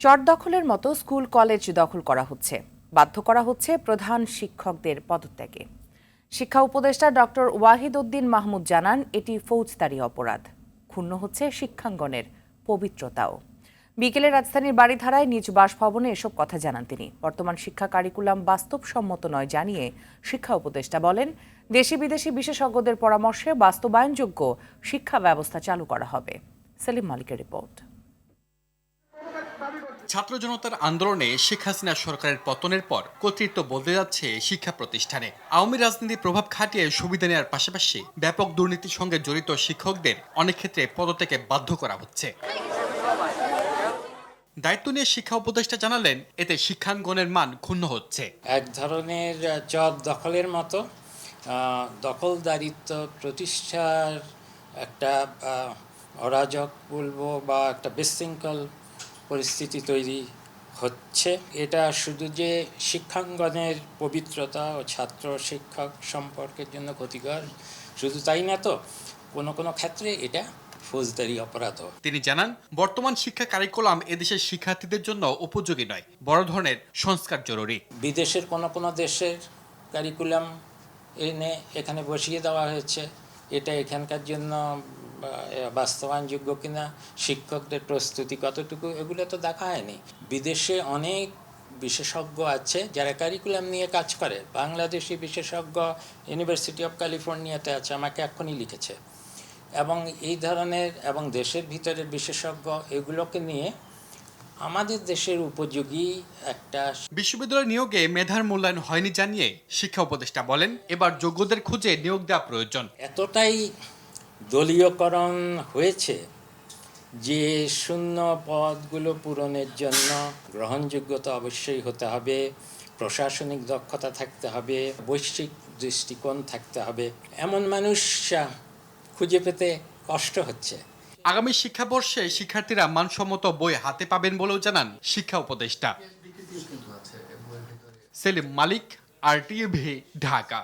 চর দখলের মতো school college দখল করা হচ্ছে, বাধ্য করা হচ্ছে প্রধান শিক্ষকদের পদত্যাগে। শিক্ষা উপদেষ্টা ডক্টর ওয়াহিদ উদ্দিন মাহমুদ জানান, এটি ফৌজদারি অপরাধ। ক্ষুণ্ণ হচ্ছে শিক্ষাঙ্গনের পবিত্রতাও। বিকেলে রাজধানীর বাড়িধারায় নিজ বাসভবনে এসব কথা জানান তিনি। বর্তমান শিক্ষা কারিকুলাম বাস্তবসম্মত নয় জানিয়ে শিক্ষা উপদেষ্টা বলেন, দেশি বিদেশি বিশেষজ্ঞদের পরামর্শে বাস্তবায়নযোগ্য শিক্ষা ব্যবস্থা চালু করা হবে। সেলিম মালিকের রিপোর্ট। ছাত্র জনতার আন্দোলনে শেখ হাসিনা সরকারের পতনের পর কর্তৃত্ব বদলে যাচ্ছে শিক্ষা প্রতিষ্ঠানে। আওয়ামী রাজনীতির প্রভাব খাটিয়ে সুবিধা নেওয়ার পাশাপাশি ব্যাপক দুর্নীতির সঙ্গে জড়িত শিক্ষকদের অনেক ক্ষেত্রে পদত্যাগে বাধ্য করা হচ্ছে। দায়িত্ব নিয়ে শিক্ষা উপদেষ্টা জানালেন, এতে শিক্ষাঙ্গনের মান ক্ষুণ্ণ হচ্ছে। এক ধরনের চর দখলের মতো দখলদারিত্ব প্রতিষ্ঠার একটা অরাজক বলবো বা একটা বিশৃঙ্খল পরিস্থিতি তৈরি হচ্ছে। এটা শুধু যে শিক্ষাঙ্গনের পবিত্রতা ও ছাত্র শিক্ষক সম্পর্কের জন্য ক্ষতিকর, শুধু তাই না তো, কোনো কোনো ক্ষেত্রে এটা ফৌজদারি অপরাধ। তিনি জানান, বর্তমান শিক্ষা কারিকুলাম এদেশের শিক্ষার্থীদের জন্য উপযোগী নয়, বড় ধরনের সংস্কার জরুরি। বিদেশের কোনো কোনো দেশের কারিকুলাম এনে এখানে বসিয়ে দেওয়া হয়েছে, এটা এখানকার জন্য বাস্তবায়নযোগ্য কিনা, শিক্ষকদের প্রস্তুতি কতটুকু, এগুলো তো দেখা হয়নি। বিদেশে অনেক বিশেষজ্ঞ আছে যারা কারিকুলাম নিয়ে কাজ করে। বাংলাদেশি বিশেষজ্ঞ ইউনিভার্সিটি অফ ক্যালিফোর্নিয়াতে আছে, আমাকে এখনই লিখেছে। এবং এই ধরনের এবং দেশের ভিতরের বিশেষজ্ঞ, এগুলোকে নিয়ে আমাদের দেশের উপযোগী একটা বিশ্ববিদ্যালয় নিয়োগে মেধার মূল্যায়ন হয়নি জানিয়ে শিক্ষা উপদেষ্টা বলেন, এবার যোগ্যদের খুঁজে নিয়োগ দেওয়া প্রয়োজন। এতটাই দলীয়করণ হয়েছে যে শূন্য পদগুলো পূরণের জন্য গ্রহণযোগ্যতা অবশ্যই হতে হবে, প্রশাসনিক দক্ষতা থাকতে হবে, বৈশ্বিক দৃষ্টিকোণ থাকতে হবে। এমন মানুষ খুঁজে পেতে কষ্ট হচ্ছে। আগামী শিক্ষাবর্ষে শিক্ষার্থীরা মানসম্মত বই হাতে পাবেন বলেও জানান শিক্ষা উপদেষ্টা। সেলিম মালিক, RTV, ঢাকা।